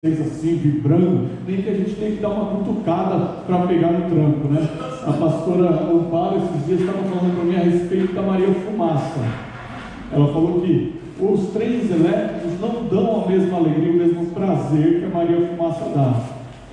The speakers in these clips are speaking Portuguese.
assim, vibrando, nem que a gente tenha que dar uma cutucada para pegar no tranco, né? A pastora Amparo esses dias estava falando para mim a respeito da Maria Fumaça. Ela falou que os trens elétricos não dão a mesma alegria, o mesmo prazer que a Maria Fumaça dá.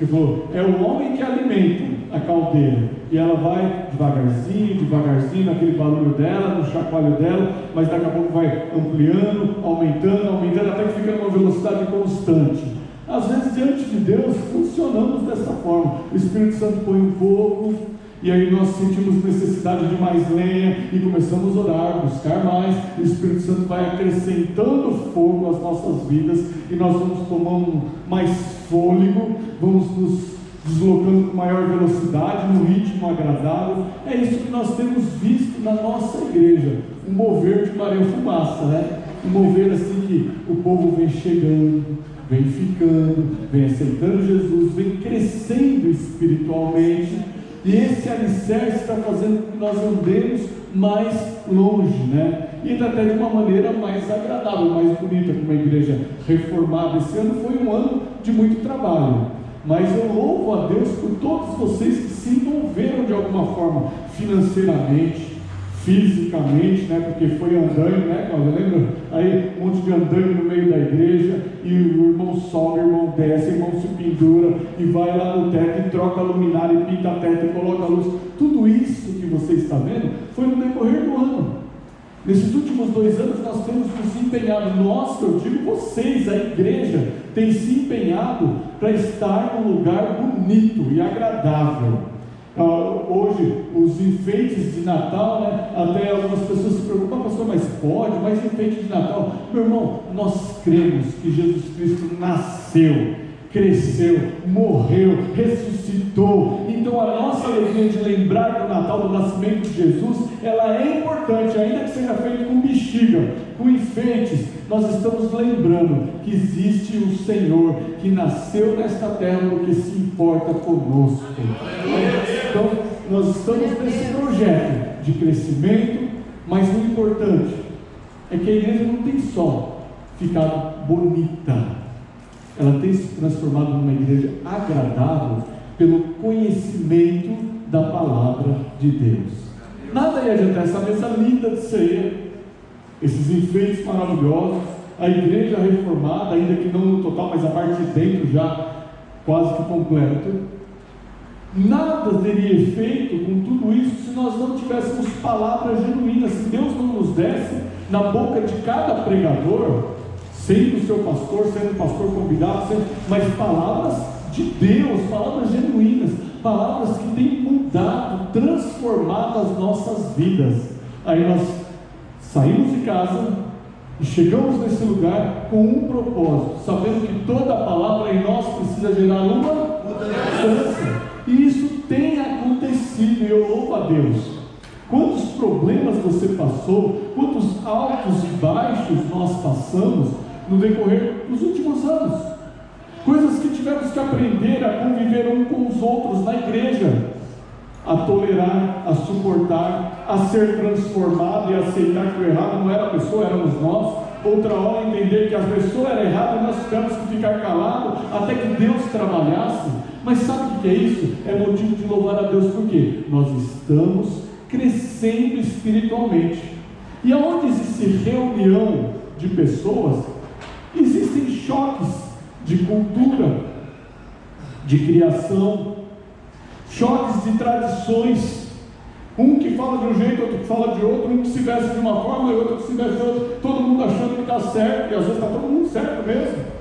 Ele falou, é o homem que alimenta a caldeira, e ela vai devagarzinho, naquele barulho dela, no chacoalho dela, mas daqui a pouco vai ampliando, aumentando, até que fica numa velocidade constante. Às vezes, diante de Deus, funcionamos dessa forma. O Espírito Santo põe um fogo, e aí nós sentimos necessidade de mais lenha, e começamos a orar, buscar mais. O Espírito Santo vai acrescentando fogo às nossas vidas, e nós vamos tomando mais fôlego, vamos nos deslocando com maior velocidade, num ritmo agradável. É isso que nós temos visto na nossa igreja, um mover de Maria Fumaça, né? Um mover assim que o povo vem chegando, vem ficando, vem aceitando Jesus, vem crescendo espiritualmente, e esse alicerce está fazendo com que nós andemos mais longe, né? E até de uma maneira mais agradável, mais bonita, como a igreja reformada. Esse ano foi um ano de muito trabalho, mas eu louvo a Deus por todos vocês que se envolveram de alguma forma, financeiramente, fisicamente, né? Porque foi andaime, né, Cláudia? Lembra? Aí um monte de andaime no meio da igreja, e o irmão sobe, o irmão desce, o irmão se pendura, e vai lá no teto, e troca a luminária, e pinta a teto, e coloca a luz. Tudo isso que você está vendo, foi no decorrer do ano. Nesses últimos 2 anos nós temos nos empenhado, nós, eu digo vocês, a igreja, tem se empenhado para estar num lugar bonito e agradável. Hoje, os enfeites de Natal, né? Até algumas pessoas se preocupam, pastor, mas pode, mas enfeite de Natal? Meu irmão, nós cremos que Jesus Cristo nasceu, cresceu, morreu, ressuscitou. Então a nossa alegria de lembrar do Natal, do nascimento de Jesus, ela é importante, ainda que seja feito com bexiga, com enfeites. Nós estamos lembrando que existe um Senhor que nasceu nesta terra porque se importa conosco. Então nós estamos nesse projeto de crescimento, mas o importante é que a igreja não tem só ficado bonita, ela tem se transformado numa igreja agradável pelo conhecimento da palavra de Deus. Nada ia adiantar essa mesa linda de ceia, esses enfeites maravilhosos, a igreja reformada, ainda que não no total, mas a parte de dentro já quase que completa. Nada teria efeito com tudo isso se nós não tivéssemos palavras genuínas. Se Deus não nos desse na boca de cada pregador, sendo o seu pastor, sendo o pastor convidado, mas palavras de Deus, palavras genuínas, palavras que têm mudado, transformado as nossas vidas. Aí nós saímos de casa e chegamos nesse lugar com um propósito, sabendo que toda a palavra em nós precisa gerar uma mudança. E isso tem acontecido, e eu louvo a Deus. Quantos problemas você passou, quantos altos e baixos nós passamos no decorrer dos últimos anos, coisas que tivemos que aprender a conviver um com os outros na igreja, a tolerar, a suportar, a ser transformado e aceitar que o errado não era a pessoa, éramos nós. Outra hora entender que a pessoa era errada e nós tivemos que ficar calados até que Deus trabalhasse. Mas sabe o que é isso? É motivo de louvar a Deus, porque nós estamos crescendo espiritualmente, e aonde existe reunião de pessoas, existem choques de cultura, de criação, choques de tradições, um que fala de um jeito, outro que fala de outro, um que se veste de uma forma e outro que se veste de outra, todo mundo achando que está certo, e às vezes está todo mundo certo mesmo.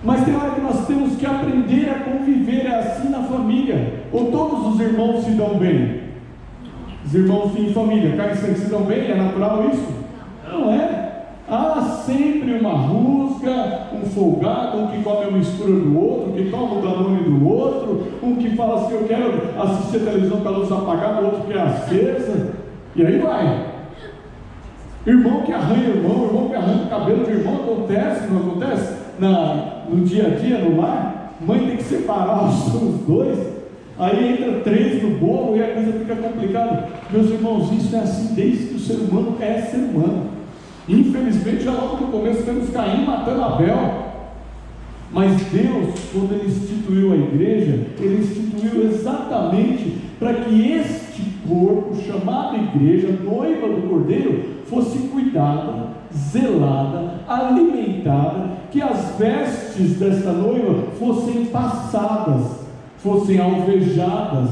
Mas tem hora que nós temos que aprender a conviver, é assim na família. Ou todos os irmãos se dão bem? Os irmãos em família, carne e sangue, se dão bem? É natural isso? Não é? Há sempre uma rusga, um folgado, um que come a mistura do outro, um que toma o danone do outro, um que fala assim, eu quero assistir a televisão com a luz apagada, o outro quer acesa, e aí vai. Irmão que arranha irmão que arranha o cabelo de irmão, acontece, não acontece? No dia a dia, no lar, mãe tem que separar os dois, aí entra 3 no bolo e a coisa fica complicada. Meus irmãos, isso é assim desde que o ser humano é ser humano. Infelizmente, já logo no começo temos Caim matando Abel. Mas Deus, quando Ele instituiu a igreja, Ele instituiu exatamente para que este corpo, chamado igreja, noiva do Cordeiro, fosse cuidada, zelada, alimentada, que as vestes desta noiva fossem passadas, fossem alvejadas,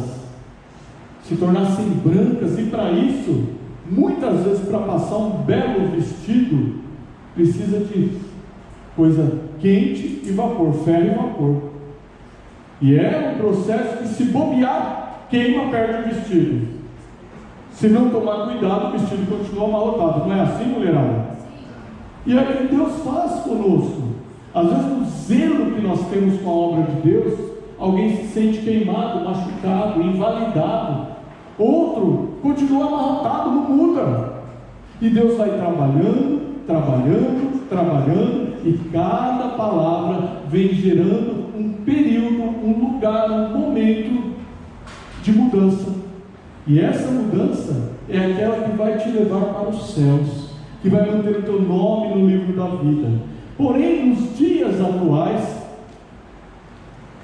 se tornassem brancas. E para isso, muitas vezes, para passar um belo vestido, precisa de coisa quente e vapor, ferro e vapor. E é um processo que, se bobear, queima, perde o vestido. Se não tomar cuidado, o vestido continua amarrotado. Não é assim, mulherada? E é o que Deus faz conosco. Às vezes, no zelo que nós temos com a obra de Deus, alguém se sente queimado, machucado, invalidado. Outro continua amarrotado, não muda. E Deus vai trabalhando, trabalhando, trabalhando, e cada palavra vem gerando um período, um lugar, um momento de mudança. E essa mudança é aquela que vai te levar para os céus, que vai manter o teu nome no livro da vida. Porém, nos dias atuais,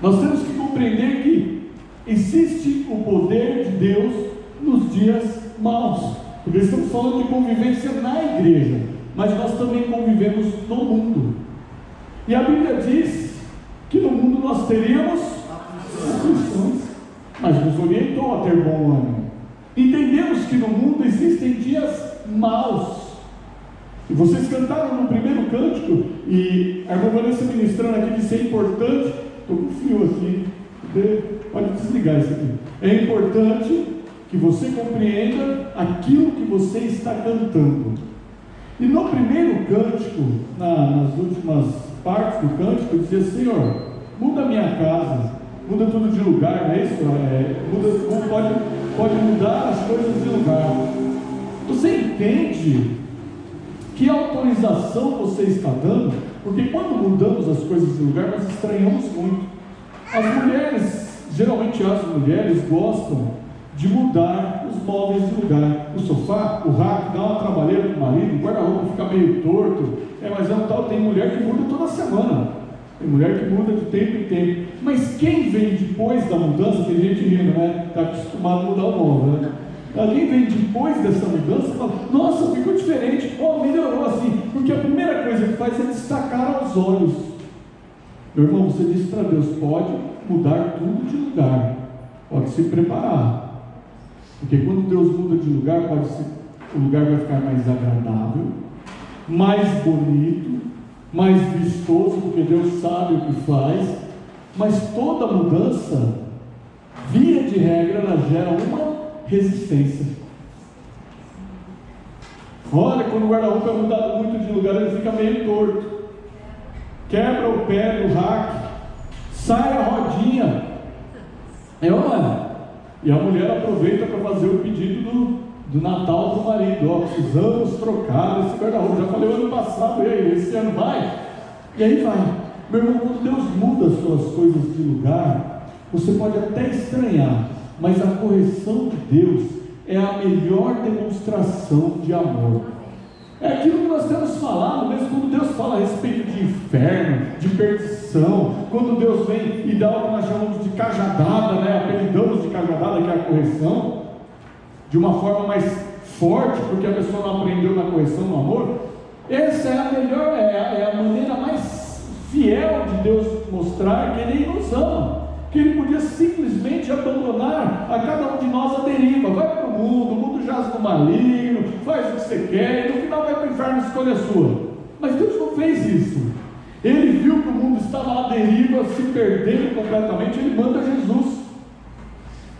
nós temos que compreender que existe o poder de Deus nos dias maus, porque estamos falando de convivência na igreja, mas nós também convivemos no mundo. E a Bíblia diz que no mundo nós teríamos aflições, mas nos orientou a ter bom ânimo. Entendemos que no mundo existem dias maus. E vocês cantaram no primeiro cântico, e a irmã Vanessa ministrando aqui, disse: é importante. Estou com fio aqui, pode desligar isso aqui. É importante que você compreenda aquilo que você está cantando. E no primeiro cântico, nas últimas partes do cântico, dizia: Senhor, muda a minha casa, muda tudo de lugar, não é isso? Pode mudar as coisas de lugar. Você entende que autorização você está dando? Porque quando mudamos as coisas de lugar, nós estranhamos muito. As mulheres, geralmente as mulheres, gostam de mudar os móveis de lugar. O sofá, o rack, dá uma trabalheira para o marido, o guarda-roupa fica meio torto. Mas é um tal, tem mulher que muda toda semana. Tem mulher que muda de tempo em tempo. Mas quem vem depois da mudança, tem gente rindo, né? Está acostumado a mudar o móvel, né? Alguém vem depois dessa mudança e fala: nossa, ficou diferente, melhorou assim. Porque a primeira coisa que faz é destacar aos olhos. Meu irmão, você disse para Deus: pode mudar tudo de lugar, pode se preparar. Porque quando Deus muda de lugar, o lugar vai ficar mais agradável, mais bonito, mais vistoso, porque Deus sabe o que faz. Mas toda mudança, via de regra, ela gera uma resistência. Olha, quando o guarda-roupa é mudado muito de lugar, ele fica meio torto, quebra o pé do rack, sai a rodinha. E a mulher aproveita para fazer o pedido do Natal do marido: precisamos trocar esse guarda-roupa. Já falei o ano passado, e aí, esse ano vai? E aí vai. Meu irmão, quando Deus muda as suas coisas de lugar, você pode até estranhar, mas a correção de Deus é a melhor demonstração de amor. É aquilo que nós temos falado, mesmo quando Deus fala a respeito de inferno, de perdição, quando Deus vem e dá o que nós chamamos de cajadada, apelidamos de cajadada, que é a correção, de uma forma mais forte, porque a pessoa não aprendeu na correção, no amor. Essa é a melhor, é a maneira mais fiel de Deus mostrar que Ele nos ama. Que Ele podia simplesmente abandonar a cada um de nós a deriva. Vai para o mundo jaz no maligno, faz o que você quer, e no final vai para o inferno, escolha a sua. Mas Deus não fez isso. Ele viu que o mundo estava à deriva, se perdendo completamente. Ele manda Jesus.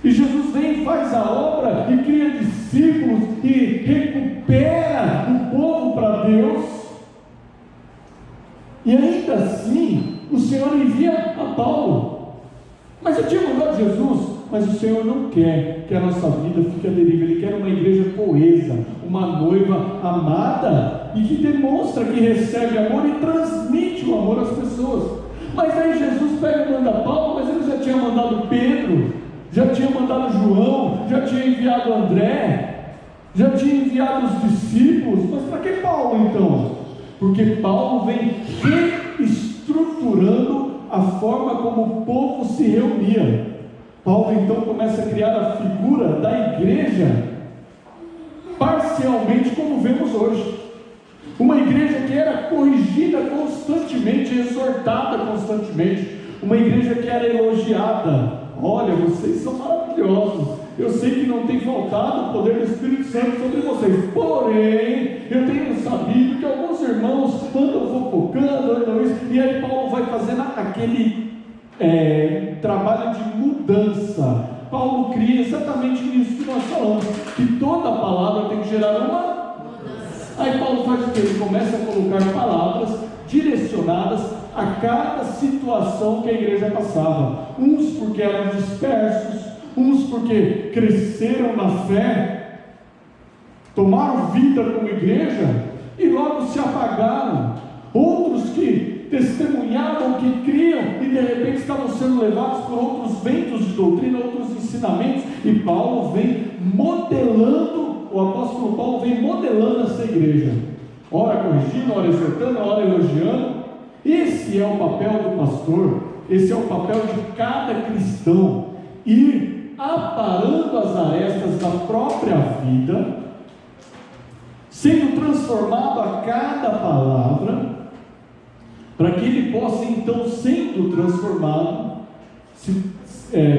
E Jesus vem e faz a obra, e cria discípulos, e recupera o povo para Deus. E ainda assim, o Senhor envia a Paulo. Mas eu tinha mandado Jesus, mas o Senhor não quer que a nossa vida fique à deriva. Ele quer uma igreja coesa, uma noiva amada, e que demonstra que recebe amor e transmite o amor às pessoas. Mas aí Jesus pega e manda Paulo, mas ele já tinha mandado Pedro, já tinha mandado João, já tinha enviado André, já tinha enviado os discípulos. Mas para que Paulo então? Porque Paulo vem reestruturando a forma como o povo se reunia. Paulo então começa a criar a figura da igreja, parcialmente como vemos hoje. Uma igreja que era corrigida constantemente, exortada constantemente, uma igreja que era elogiada. Olha, vocês são maravilhosos, eu sei que não tem faltado o poder do Espírito Santo sobre vocês, porém, eu tenho sabido que alguns irmãos andam fofocando, andam isso, e aí Paulo vai fazendo aquele trabalho de mudança. Paulo cria exatamente isso que nós falamos, que toda palavra tem que gerar uma. Aí Paulo faz o que? Ele começa a colocar palavras direcionadas a cada situação que a igreja passava. Uns porque eram dispersos, uns porque cresceram na fé, tomaram vida como igreja e logo se apagaram. Outros que testemunhavam, que criam e de repente estavam sendo levados por outros ventos de doutrina, outros ensinamentos, e Paulo vem modelando. O apóstolo Paulo vem modelando essa igreja, ora corrigindo, ora exortando, ora elogiando. Esse é o papel do pastor, esse é o papel de cada cristão, ir aparando as arestas da própria vida, sendo transformado a cada palavra, para que ele possa então, sendo transformado,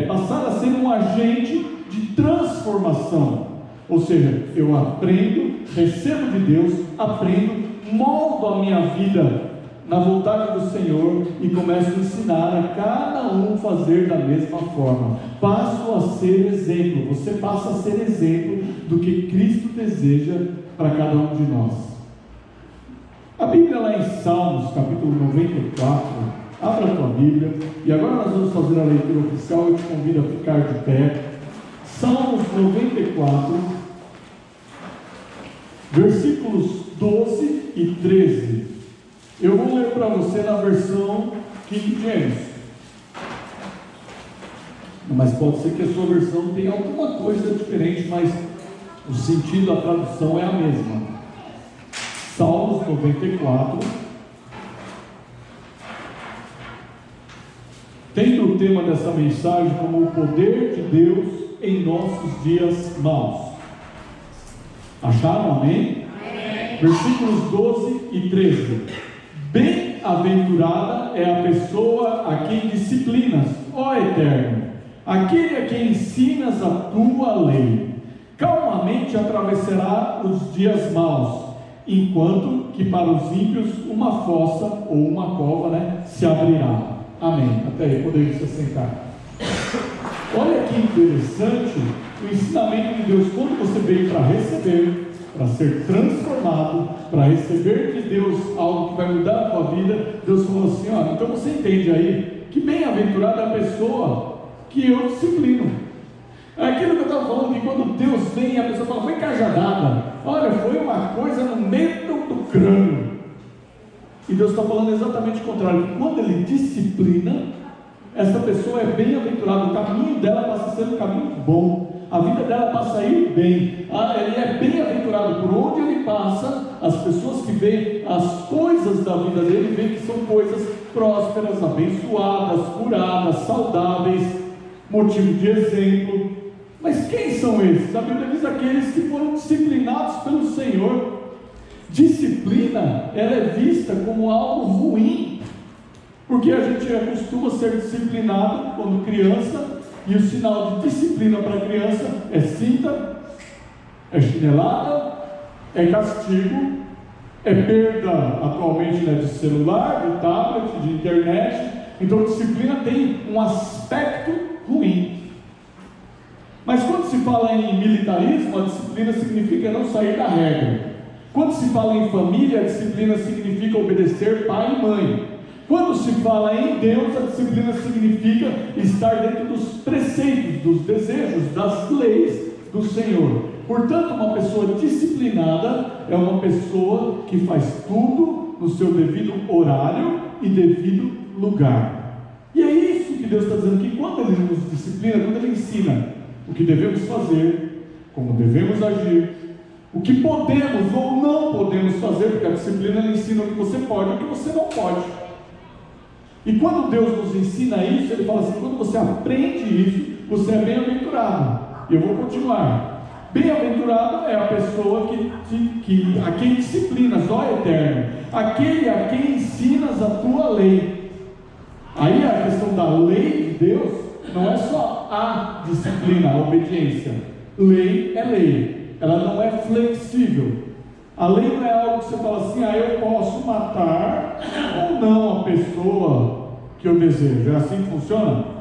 passar a ser um agente de transformação. Ou seja, eu aprendo, recebo de Deus, aprendo, moldo a minha vida na vontade do Senhor e começo a ensinar a cada um fazer da mesma forma. Passo a ser exemplo, você passa a ser exemplo do que Cristo deseja para cada um de nós. A Bíblia lá em Salmos, capítulo 94, abra a tua Bíblia, e agora nós vamos fazer a leitura oficial. Eu te convido a ficar de pé. Salmos 94, versículos 12 e 13. Eu vou ler para você na versão King James, mas pode ser que a sua versão tenha alguma coisa diferente, mas o sentido da tradução é a mesma. Salmos 94, tendo o tema dessa mensagem como o poder de Deus em nossos dias maus. Acharam? Amém? Amém. Versículos 12 e 13. Bem-aventurada é a pessoa a quem disciplinas, ó Eterno, aquele a quem ensinas a tua lei. Calmamente atravessará os dias maus, enquanto que para os ímpios uma fossa ou uma cova, se abrirá. Amém. Até aí, podemos se sentar. Olha que interessante o ensinamento de Deus. Quando você veio para receber, para ser transformado, para receber de Deus algo que vai mudar a tua vida, Deus falou assim: ó, então você entende aí que bem-aventurada é a pessoa que eu disciplino. É aquilo que eu estava falando, que quando Deus vem, a pessoa fala, foi cajadada. Olha, foi uma coisa no meio do crânio. E Deus está falando exatamente o contrário, que quando Ele disciplina, essa pessoa é bem-aventurada, o caminho dela passa a ser um caminho bom, a vida dela passa a ir bem, ele é bem-aventurado por onde ele passa. As pessoas que veem as coisas da vida dele, veem que são coisas prósperas, abençoadas, curadas, saudáveis, motivo de exemplo. Mas quem são esses? A Bíblia diz aqueles que foram disciplinados pelo Senhor. Disciplina, ela é vista como algo ruim, porque a gente costuma ser disciplinado quando criança, e o sinal de disciplina para a criança é cinta, é chinelada, é castigo, é perda atualmente de celular, de tablet, de internet. Então disciplina tem um aspecto ruim. Mas quando se fala em militarismo, a disciplina significa não sair da regra. Quando se fala em família, a disciplina significa obedecer pai e mãe. Quando se fala em Deus, a disciplina significa estar dentro dos preceitos, dos desejos, das leis do Senhor. Portanto, uma pessoa disciplinada é uma pessoa que faz tudo no seu devido horário e devido lugar. E é isso que Deus está dizendo, que quando Ele nos disciplina, quando Ele ensina o que devemos fazer, como devemos agir, o que podemos ou não podemos fazer, porque a disciplina ensina o que você pode e o que você não pode. E quando Deus nos ensina isso, Ele fala assim: quando você aprende isso, você é bem-aventurado. Eu vou continuar. Bem-aventurado é a pessoa a quem disciplinas, ó Eterno, aquele a quem ensinas a tua lei. Aí a questão da lei de Deus não é só a disciplina, a obediência. Lei é lei, ela não é flexível. A lei não é algo que você fala assim: eu posso matar ou não a pessoa que eu desejo. É assim que funciona?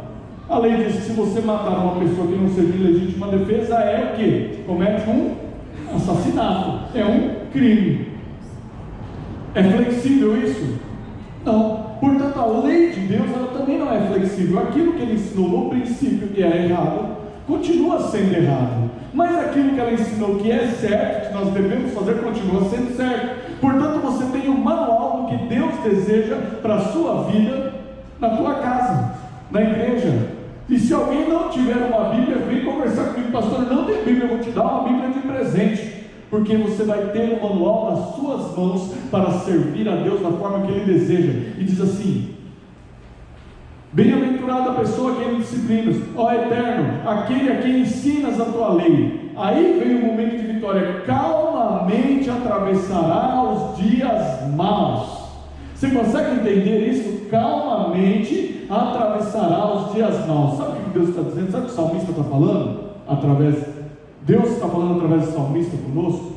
A lei diz que se você matar uma pessoa que não seja em legítima defesa, é o quê? Comete um assassinato, é um crime. É flexível isso? Não. Portanto, a lei de Deus, ela também não é flexível. Aquilo que Ele ensinou no princípio que era errado, continua sendo errado. Mas aquilo que ela ensinou que é certo, que nós devemos fazer, continua sendo certo. Portanto, você tem um manual do que Deus deseja para a sua vida, na tua casa, na igreja. E se alguém não tiver uma Bíblia, vem conversar comigo: pastor, não tem Bíblia, eu vou te dar uma Bíblia de presente, porque você vai ter um manual nas suas mãos para servir a Deus da forma que Ele deseja. E diz assim: bem-aventurada a pessoa que Ele disciplina, ó Eterno, aquele a quem ensinas a tua lei. Aí vem o momento de vitória: calmamente atravessará os dias maus. Você consegue entender isso? Calmamente atravessará os dias maus. Sabe o que Deus está dizendo? Sabe o que o salmista está falando? Deus está falando através do salmista conosco,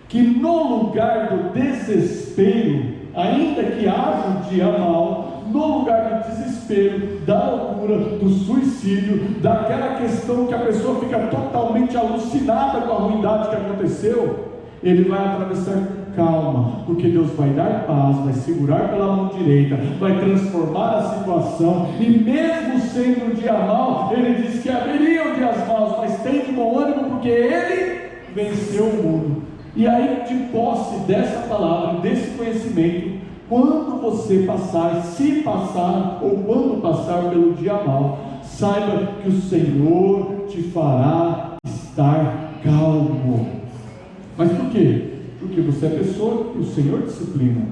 que no lugar do desespero, ainda que haja um dia mau, no lugar do desespero, da loucura, do suicídio, daquela questão que a pessoa fica totalmente alucinada com a ruindade que aconteceu, ele vai atravessar com calma, porque Deus vai dar paz, vai segurar pela mão direita, vai transformar a situação. E mesmo sendo um dia mau, Ele diz que haveriam dias maus, mas tem de bom ânimo, porque Ele venceu o mundo. E aí, de posse dessa palavra, desse conhecimento, quando você passar, se passar, ou quando passar pelo dia mau, saiba que o Senhor te fará estar calmo. Mas por quê? Porque você é pessoa que o Senhor disciplina.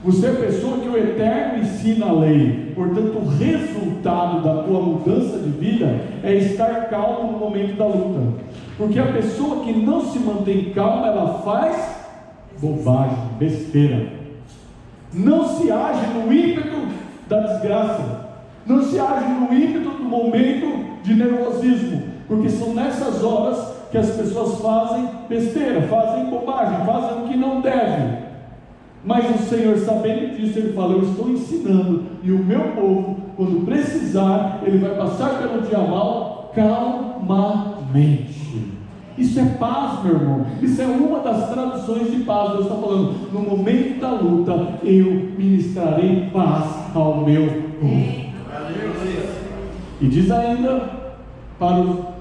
Você é pessoa que o Eterno ensina a lei. Portanto, o resultado da tua mudança de vida é estar calmo no momento da luta. Porque a pessoa que não se mantém calma, ela faz bobagem, besteira. Não se age no ímpeto da desgraça. Não se age no ímpeto do momento de nervosismo. Porque são nessas horas que as pessoas fazem besteira, fazem bobagem, fazem o que não devem. Mas o Senhor, sabendo disso, Ele fala: eu estou ensinando, e o meu povo, quando precisar, ele vai passar pelo dia mau calmamente. Isso é paz, meu irmão. Isso é uma das traduções de paz. Deus está falando: no momento da luta, eu ministrarei paz ao meu povo. E diz ainda para os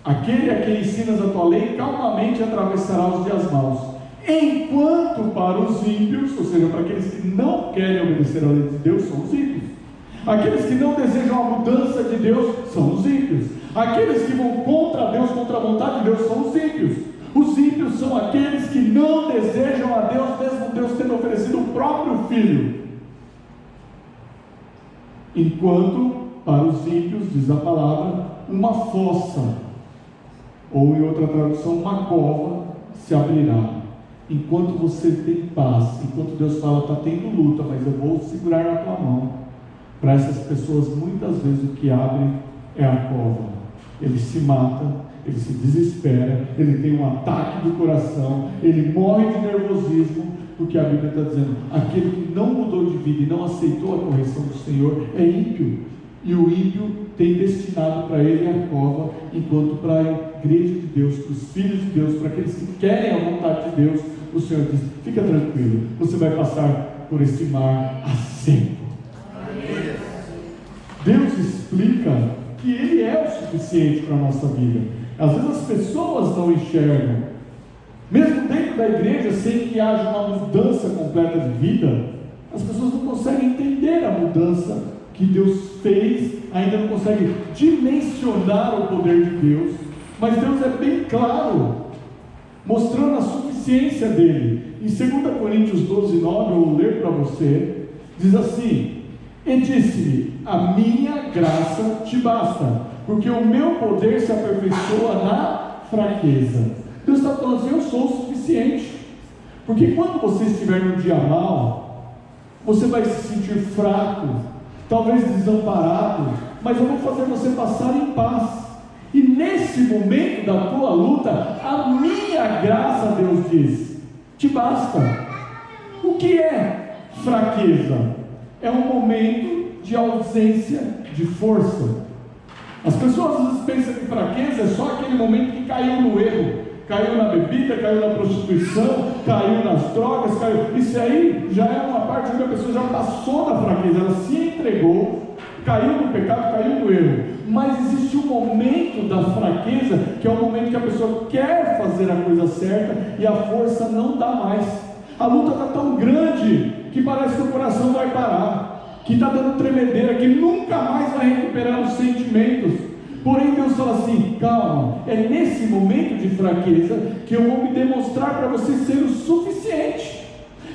aquele a quem ensinas a tua lei, calmamente atravessará os dias maus. Enquanto para os ímpios, ou seja, para aqueles que não querem obedecer a lei de Deus, são os ímpios. Aqueles que não desejam a mudança de Deus, são os ímpios. Aqueles que vão contra Deus, contra a vontade de Deus, são os ímpios. Os ímpios são aqueles que não desejam a Deus, mesmo Deus tendo oferecido o próprio Filho. Enquanto para os ímpios, diz a palavra, uma fossa, ou em outra tradução, uma cova se abrirá. Enquanto você tem paz, enquanto Deus fala: está tendo luta, mas eu vou segurar na tua mão. Para essas pessoas, muitas vezes o que abre é a cova. Ele se mata, ele se desespera, ele tem um ataque do coração, ele morre de nervosismo, porque a Bíblia está dizendo: aquele que não mudou de vida e não aceitou a correção do Senhor é ímpio. E o ímpio tem destinado para ele a cova, enquanto para a igreja de Deus, para os filhos de Deus, para aqueles que querem a vontade de Deus, o Senhor diz: fica tranquilo, você vai passar por esse mar a seco. Deus explica que Ele é o suficiente para a nossa vida. Às vezes as pessoas não enxergam, mesmo dentro da igreja, sem que haja uma mudança completa de vida, as pessoas não conseguem entender a mudança que Deus fez, ainda não conseguem dimensionar o poder de Deus. Mas Deus é bem claro, mostrando a suficiência suficiência dele. Em 2 Coríntios 12:9, eu vou ler para você, diz assim: e disse-lhe, a minha graça te basta, porque o meu poder se aperfeiçoa na fraqueza. Deus está falando assim: eu sou o suficiente. Porque quando você estiver no dia mal, você vai se sentir fraco, talvez desamparado, mas eu vou fazer você passar em paz. E nesse momento da tua luta, a minha graça, Deus diz, te basta. O que é fraqueza? É um momento de ausência de força. As pessoas às vezes pensam que fraqueza é só aquele momento que caiu no erro, caiu na bebida, caiu na prostituição, caiu nas drogas, caiu. Isso aí já é uma parte onde a pessoa já passou da fraqueza, ela se entregou, caiu no pecado, caiu no erro. Mas existe um momento da fraqueza, que é o momento que a pessoa quer fazer a coisa certa e a força não dá mais. A luta está tão grande que parece que o coração vai parar, que está dando tremedeira, que nunca mais vai recuperar os sentimentos. Porém Deus fala assim: calma, é nesse momento de fraqueza que eu vou me demonstrar para você ser o suficiente.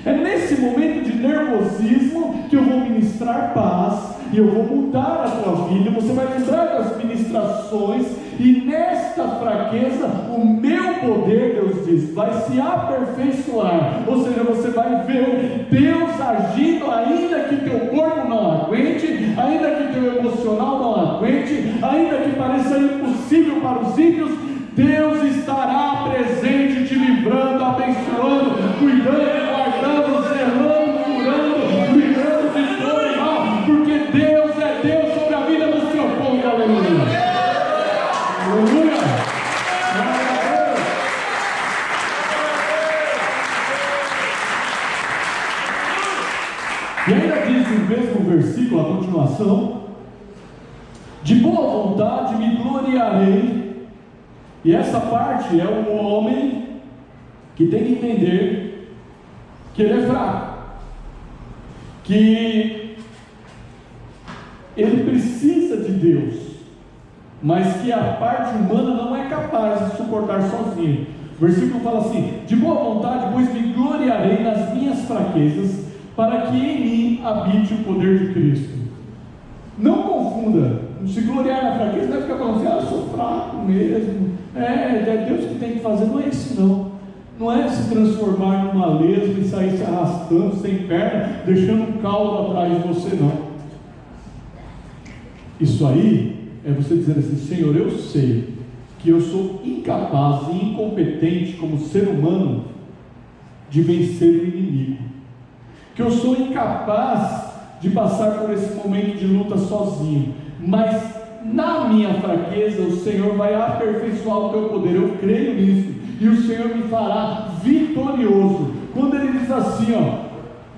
É nesse momento de nervosismo que eu vou ministrar paz, e eu vou mudar a tua vida. Você vai lembrar das ministrações, e nesta fraqueza o meu poder, Deus diz, vai se aperfeiçoar. Ou seja, você vai ver Deus agindo, ainda que teu corpo não aguente, ainda que teu emocional não aguente, ainda que pareça impossível para os ímpios. Deus estará presente, te livrando, abençoando, cuidando, guardando, zelando, curando, livrando de dor e mal, porque Deus é Deus sobre a vida do seu povo. Aleluia! Aleluia! E ainda diz no mesmo versículo, a continuação: de boa vontade me gloriarei. E essa parte é o homem que tem que entender que ele é fraco, que ele precisa de Deus, mas que a parte humana não é capaz de suportar sozinho. O versículo fala assim: de boa vontade, pois me gloriarei nas minhas fraquezas, para que em mim habite o poder de Cristo. Não confunda, se gloriar na fraqueza, vai ficar falando assim: eu sou fraco mesmo, é Deus que tem que fazer. Não é isso não. Não é se transformar numa lesma e sair se arrastando sem perna, deixando um caldo atrás de você, não. Isso aí é você dizer assim: Senhor, eu sei que eu sou incapaz e incompetente como ser humano de vencer o inimigo, que eu sou incapaz de passar por esse momento de luta sozinho, mas na minha fraqueza o Senhor vai aperfeiçoar o teu poder. Eu creio nisso, e o Senhor me fará vitorioso. Quando ele diz assim,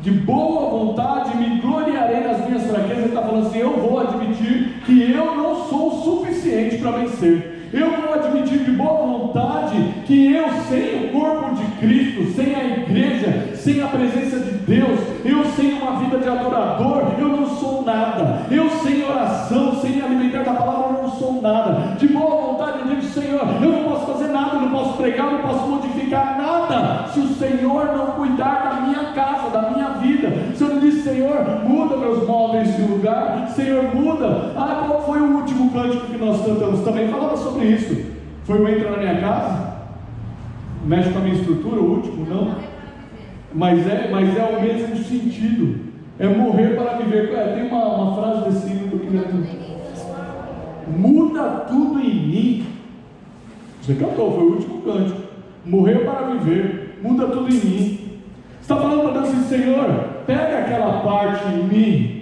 de boa vontade me gloriarei nas minhas fraquezas, ele está falando assim: eu vou admitir que eu não sou o suficiente para vencer. Eu vou admitir de boa vontade que eu, sem o corpo de Cristo, sem a igreja, sem a presença de Deus, eu sem uma vida de adorador, eu não sou nada. Eu sem oração, sem me alimentar da palavra, eu não sou nada. De boa vontade eu digo: Senhor, eu não posso fazer nada, eu não posso pregar, eu não posso modificar nada, se o Senhor não cuidar da minha casa, da minha vida. Se eu não diz: Senhor, muda meus móveis de lugar, Senhor, muda. Qual foi o último cântico que nós cantamos? Também falava sobre isso. Foi o Entra na Minha Casa? Mexe com a minha estrutura, o último, não? Mas é o mesmo sentido. É morrer para viver. Tem uma frase desse livro que eu queria dizer: muda tudo em mim. Você cantou, foi o último cântico. Morrer para viver, muda tudo em mim. Você está falando para Deus assim: Senhor, pega aquela parte em mim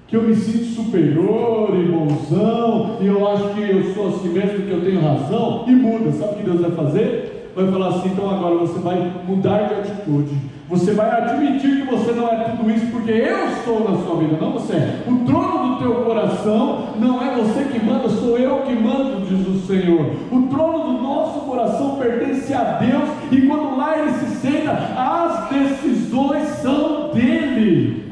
que eu me sinto superior e bonzão, e eu acho que eu sou assim mesmo, que eu tenho razão, e muda. Sabe o que Deus vai fazer? Vai falar assim: então agora você vai mudar de atitude, você vai admitir que você não é tudo isso, porque eu sou na sua vida, não você. O trono do teu coração não é você que manda, sou eu que mando, diz o Senhor. O trono do nosso coração pertence a Deus, e quando lá Ele se senta, as decisões são dEle.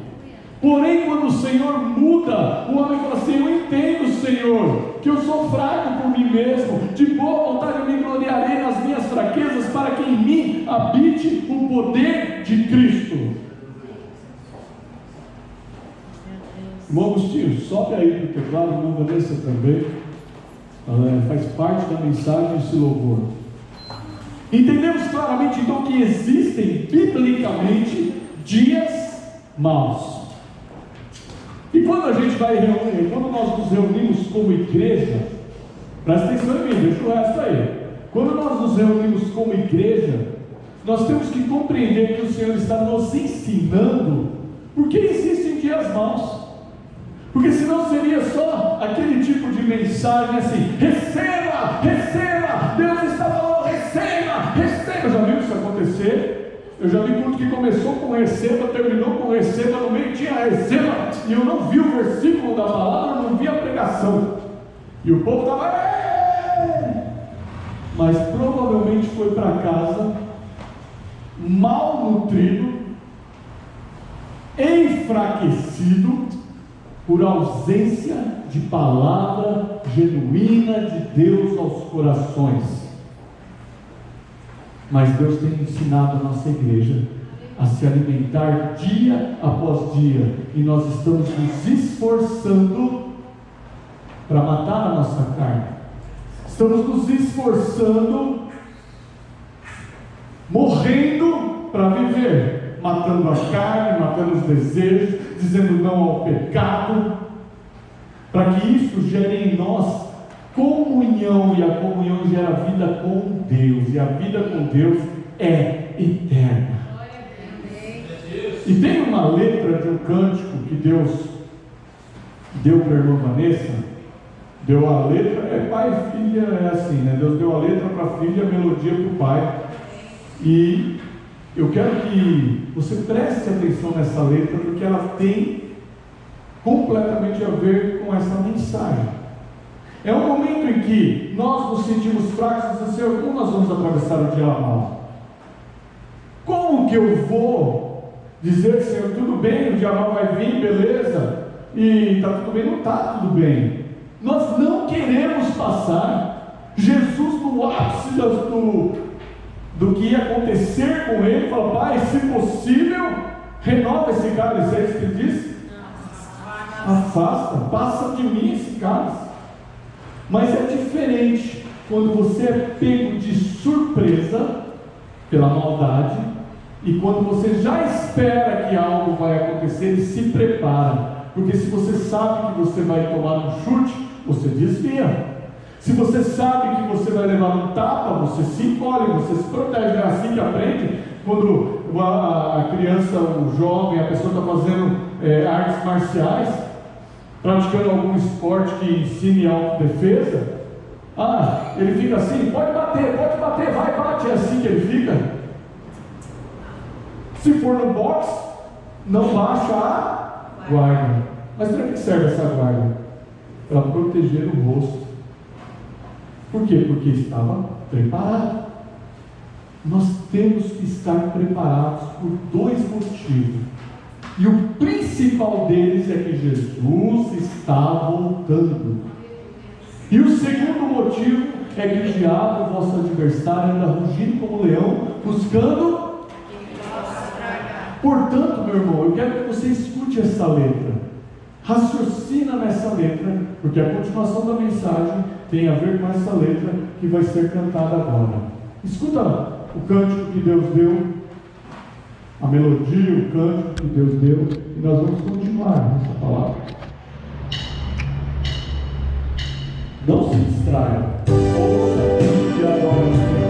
Porém, quando o Senhor muda, o homem fala assim: eu entendo, Senhor, que eu sou fraco por mim mesmo, de boa vontade eu me gloriarei nas minhas fraquezas, para que em mim habite o poder de Cristo. Irmão Agostinho, sobe aí para o teclado, irmão Vanessa também, faz parte da mensagem desse louvor. Entendemos claramente então que existem biblicamente dias maus. E quando a gente vai reunir, quando nós nos reunimos como igreja, presta atenção em mim, deixa o resto aí. Quando nós nos reunimos como igreja, nós temos que compreender que o Senhor está nos ensinando por que existem dias maus. Porque senão seria só aquele tipo de mensagem assim: receba, receba, Deus está falando, receba, receba. Eu já vi isso acontecer. Eu já vi culto que começou com receba, terminou com receba, no meio tinha receba, e eu não vi o versículo da palavra, eu não vi a pregação, e o povo estava, mas provavelmente foi para casa mal nutrido, enfraquecido, por ausência de palavra genuína de Deus aos corações. Mas Deus tem ensinado a nossa igreja a se alimentar dia após dia, e nós estamos nos esforçando para matar a nossa carne, estamos nos esforçando, morrendo para viver, matando a carne, matando os desejos, dizendo não ao pecado, para que isso gere em nós comunhão, e a comunhão gera vida com Deus, e a vida com Deus é eterna. E tem uma letra de um cântico que Deus deu para a irmã Vanessa, deu a letra, pai e filha, é assim, né? Deus deu a letra para a filha, a melodia para o pai, e eu quero que você preste atenção nessa letra, porque ela tem completamente a ver com essa mensagem. É um momento em que nós nos sentimos fracos e dizemos: Senhor, como nós vamos atravessar o dia mal? Como que eu vou dizer, Senhor, tudo bem, o dia mal vai vir, beleza, e está tudo bem? Não está tudo bem. Nós não queremos passar. Jesus, no ápice do que ia acontecer com ele, fala: Pai, se possível, renova esse cálice. É isso que ele diz? Afasta, passa de mim esse cálice. Mas é diferente quando você é pego de surpresa pela maldade, e quando você já espera que algo vai acontecer e se prepara, porque se você sabe que você vai tomar um chute, você desvia. Se você sabe que você vai levar um tapa, você se encolhe, você se protege. É assim que aprende. Quando a criança, o jovem, a pessoa está fazendo artes marciais, praticando algum esporte que ensine autodefesa, ele fica assim: pode bater, vai, bate. É assim que ele fica. Se for no boxe, não baixa a guarda. Mas para que serve essa guarda? Para proteger o rosto. Por quê? Porque estava preparado. Nós temos que estar preparados por dois motivos. E o principal deles é que Jesus está voltando. E o segundo motivo é que o diabo, vosso adversário, anda rugindo como leão, buscando. Portanto, meu irmão, eu quero que você escute essa letra. Raciocina nessa letra, porque a continuação da mensagem tem a ver com essa letra que vai ser cantada agora. Escuta o cântico que Deus deu, a melodia, o cântico que Deus deu, e nós vamos continuar nessa palavra. Não se distraia. Ouça e adore o Senhor.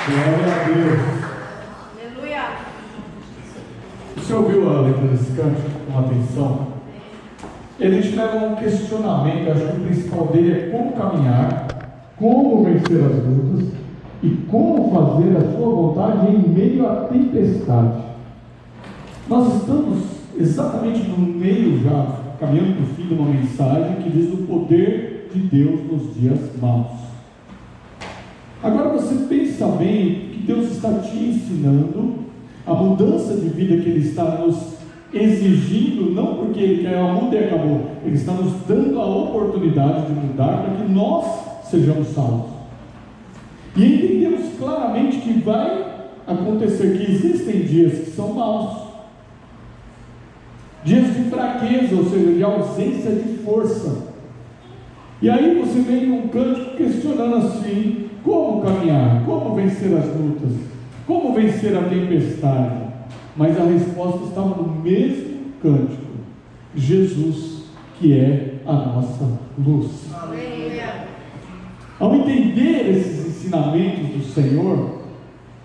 Glória a Deus. Aleluia. Você ouviu a letra desse cântico com atenção? Ele te leva a um questionamento. Eu acho que o principal dele é como caminhar, como vencer as lutas e como fazer a sua vontade em meio à tempestade. Nós estamos exatamente no meio, já caminhando para o fim de uma mensagem que diz o poder de Deus nos dias maus. Agora você pensa bem que Deus está te ensinando a mudança de vida que Ele está nos exigindo, não porque Ele quer a muda e acabou, Ele está nos dando a oportunidade de mudar para que nós sejamos salvos. E entendemos claramente que vai acontecer, que existem dias que são maus, dias de fraqueza, ou seja, de ausência de força. E aí você vem num cântico questionando assim: como caminhar? Como vencer as lutas? Como vencer a tempestade? Mas a resposta estava no mesmo cântico: Jesus, que é a nossa luz. Aleluia. Ao entender esses ensinamentos do Senhor,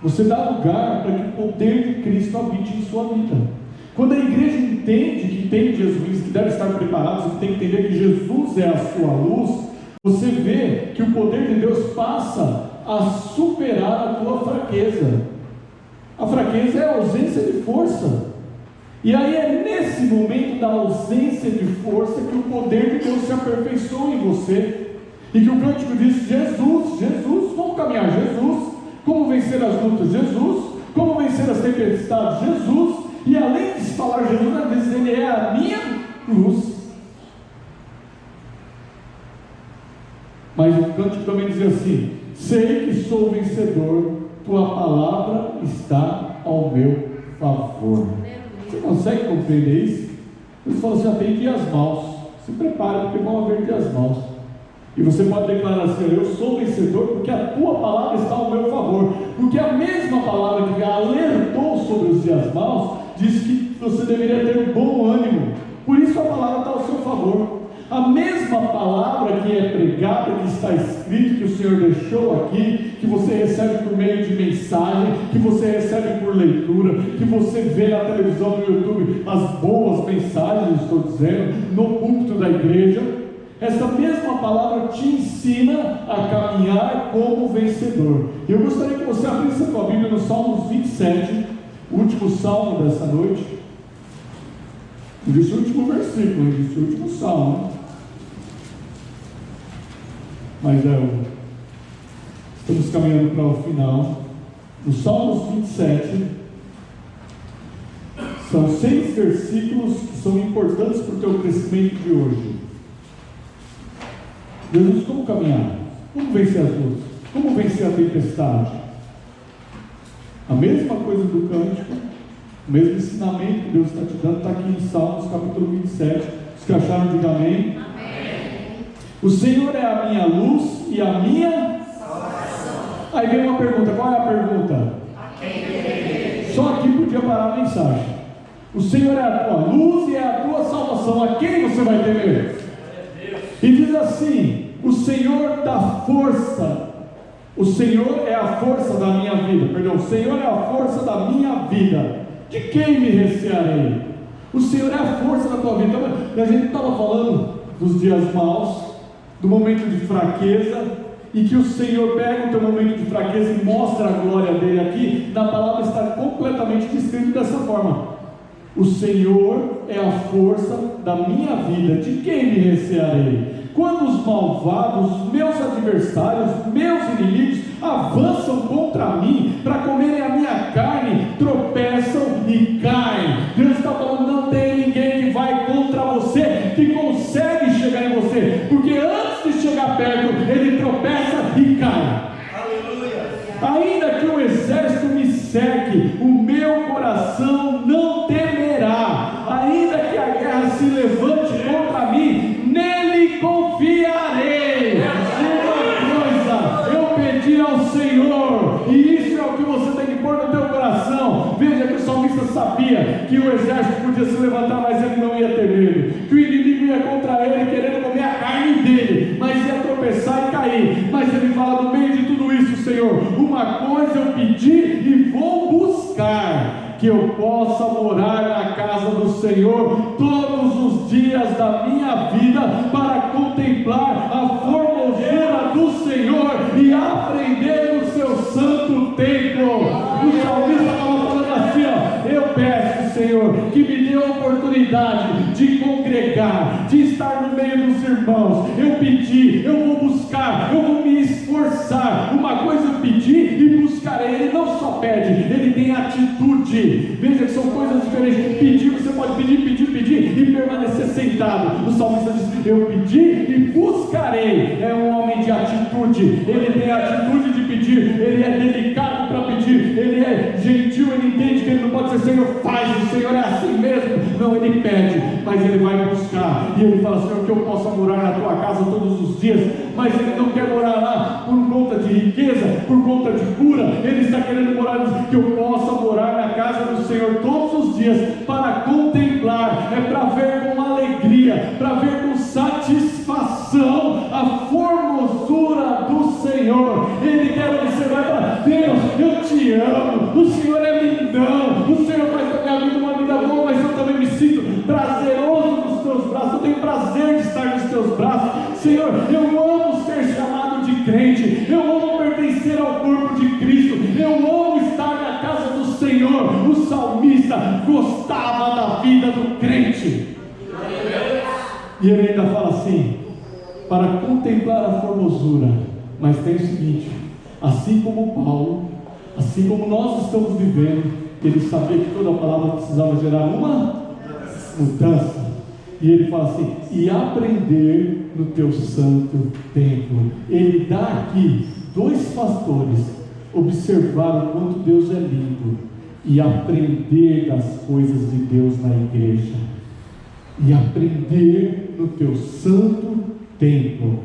você dá lugar para que o poder de Cristo habite em sua vida. Quando a igreja entende que tem Jesus, que deve estar preparado, você tem que entender que Jesus é a sua luz, você vê que o poder de Deus passa a superar a tua fraqueza. A fraqueza é a ausência de força. E aí é nesse momento da ausência de força que o poder de Deus se aperfeiçoa em você. E que o cântico diz: Jesus, Jesus, como caminhar? Jesus, como vencer as lutas? Jesus, como vencer as tempestades? Jesus. E além de falar Jesus, às vezes Ele é a minha luz. Mas o cântico também diz assim: sei que sou vencedor, tua palavra está ao meu favor. Você consegue compreender isso? Ele falou assim: já tem dias maus, se prepare porque vão haver dias maus. E você pode declarar assim: eu sou vencedor porque a tua palavra está ao meu favor. Porque a mesma palavra que alertou sobre os dias maus diz que você deveria ter um bom ânimo. Por isso a palavra está ao seu favor. A mesma palavra que é pregada, que está escrito, que o Senhor deixou aqui, que você recebe por meio de mensagem, que você recebe por leitura, que você vê na televisão, no YouTube, as boas mensagens, estou dizendo, no púlpito da igreja. Essa mesma palavra te ensina a caminhar como vencedor. Eu gostaria que você abrisse a tua Bíblia no Salmos 27, o último salmo dessa noite. Não disse o último versículo, não disse o último salmo, né? Mas estamos caminhando para o final. No Salmos 27, são 6 versículos que são importantes para o teu crescimento de hoje. Jesus, como caminhar? Como vencer as lutas? Como vencer a tempestade? A mesma coisa do cântico, o mesmo ensinamento que Deus está te dando, está aqui em Salmos capítulo 27. Os que acharam, digam amém. Amém. O Senhor é a minha luz e a minha salvação. Aí vem uma pergunta: qual é a pergunta? A quem temer? Só aqui podia parar a mensagem. O Senhor é a tua luz e é a tua salvação. A quem você vai temer? E diz assim: o Senhor dá força. O Senhor é a força da minha vida. Perdão, o Senhor é a força da minha vida. De quem me recearei? O Senhor é a força da tua vida. Então, a gente estava falando dos dias maus, do momento de fraqueza, e que o Senhor pega o teu momento de fraqueza e mostra a glória dele aqui. Na palavra está completamente descrito dessa forma: o Senhor é a força da minha vida. De quem me recearei? Quando os malvados, meus adversários, meus inimigos, avançam contra mim para comerem a minha carne, tropeçam e caem. Deus está falando: não tem ninguém que vai contra você, que consegue chegar em você, porque antes de chegar perto, ele tropeça e cai. Aleluia. Ainda que o exército me cerque, o meu coração não temerá. Ainda que a guerra se levante contra mim, nele confiarei. Uma coisa eu pedi ao Senhor, e isso é o que você tem que pôr no teu coração. Veja que o salmista sabia que o exército podia se levantar, mas ele não ia ter medo, que o inimigo ia contra ele querendo comer a carne dele, mas ia tropeçar e cair. Mas ele fala: no meio de tudo isso, Senhor, Senhor, uma coisa eu pedi e vou buscar, que eu possa morar na casa do Senhor todos os dias da minha vida, para contemplar a formosura do Senhor e aprender no seu santo templo. O salmista estava falando assim, ó: eu peço, Senhor, que me dê a oportunidade de congregar, de estar no meio dos irmãos. Eu pedi, eu vou buscar, eu vou me esforçar. Uma coisa eu pedi e buscarei. Ele não só pede, ele tem atitude. Veja que são coisas diferentes. Pedir, você pode pedir e permanecer sentado. O salmista diz: eu pedi e buscarei. É um homem de atitude. Ele tem a atitude de pedir, ele é delicado para pedir, ele é gentil, ele entende que ele não pode ser Senhor, faz, o Senhor é assim mesmo. Não, ele pede, mas ele vai buscar. E ele fala: Senhor, que eu possa morar na tua casa todos os dias. Mas ele não quer morar lá por conta de riqueza, por conta de cura. Ele está querendo morar, que eu possa morar na casa do Senhor todos os dias, para contemplar, é para ver com alegria, para ver com satisfação a formosura do Senhor. Ele quer observar e falar: Deus, eu te amo, o Senhor é lindão, o Senhor faz da minha vida uma vida boa, mas eu também me sinto prazeroso nos teus braços, eu tenho prazer de estar nos teus braços. Senhor, eu amo ser chamado de crente, eu amo pertencer ao corpo de Cristo, eu amo estar na casa do Senhor. O salmista gostava da vida do crente. E ele ainda fala assim: para contemplar a formosura. Mas tem o seguinte: assim como Paulo, assim como nós estamos vivendo, ele sabia que toda palavra precisava gerar uma mudança. E ele fala assim: e aprender no teu santo templo. Ele dá aqui dois fatores: observar o quanto Deus é lindo e aprender das coisas de Deus na igreja. E aprender no teu santo templo.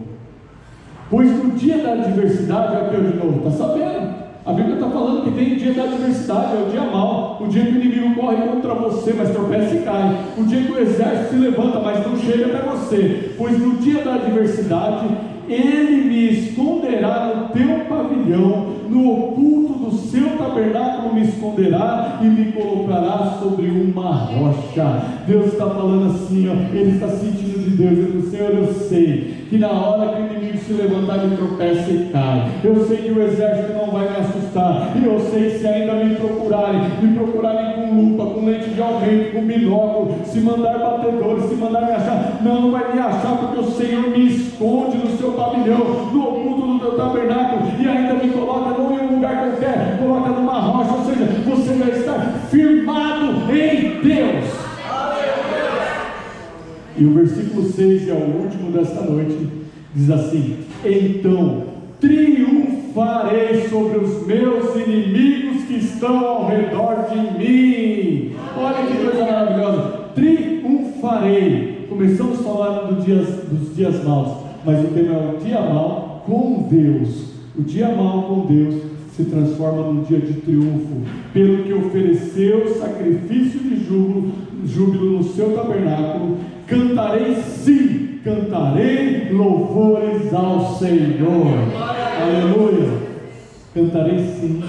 Pois no dia da adversidade, aqui eu de novo, está sabendo? A Bíblia está falando que tem o dia da adversidade, é o dia mau, o dia que o inimigo corre contra você, mas tropeça e cai, o dia que o exército se levanta, mas não chega até você. Pois no dia da adversidade, ele me esconderá no teu pavilhão, no oculto do seu tabernáculo me esconderá e me colocará sobre uma rocha. Deus está falando assim, ó, ele está sentindo de Deus, ele diz: Senhor, eu sei que na hora que o inimigo se levantar, ele tropeça e cai. Eu sei que o exército não vai me assustar, e eu sei que se ainda me procurarem com lupa, com lente de aumento, com binóculo, se mandar batedores, se mandar me achar, não vai me achar, porque o Senhor me esconde no seu pavilhão, no oculto do teu tabernáculo, e ainda me coloca não em um lugar qualquer, coloca numa rocha. Ou seja, você vai estar firmado em Deus. E o versículo 6, que é o último desta noite, diz assim: então triunfarei sobre os meus inimigos que estão ao redor de mim. Olha que coisa maravilhosa. Triunfarei. Começamos falando dos dias maus, mas o tema é o dia mau com Deus. O dia mau com Deus se transforma num dia de triunfo, pelo que ofereceu sacrifício de júbilo no seu tabernáculo. Cantarei, sim, cantarei louvores ao Senhor. Aleluia. Cantarei, sim,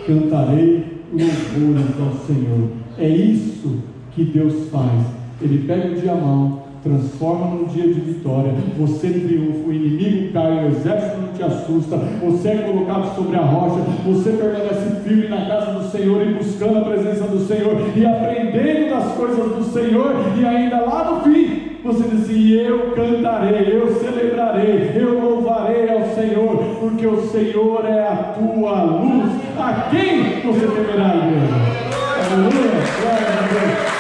cantarei louvores ao Senhor. É isso que Deus faz. Ele pega o dia mau, transforma num dia de vitória. Você triunfa, o inimigo cai, o exército não te assusta, você é colocado sobre a rocha, você permanece firme na casa do Senhor e buscando a presença do Senhor e aprendendo das coisas do Senhor. E ainda lá no fim você diz assim: eu cantarei, eu celebrarei, eu louvarei ao Senhor, porque o Senhor é a tua luz. A quem você temerá, igreja? Aleluia, glória a Deus.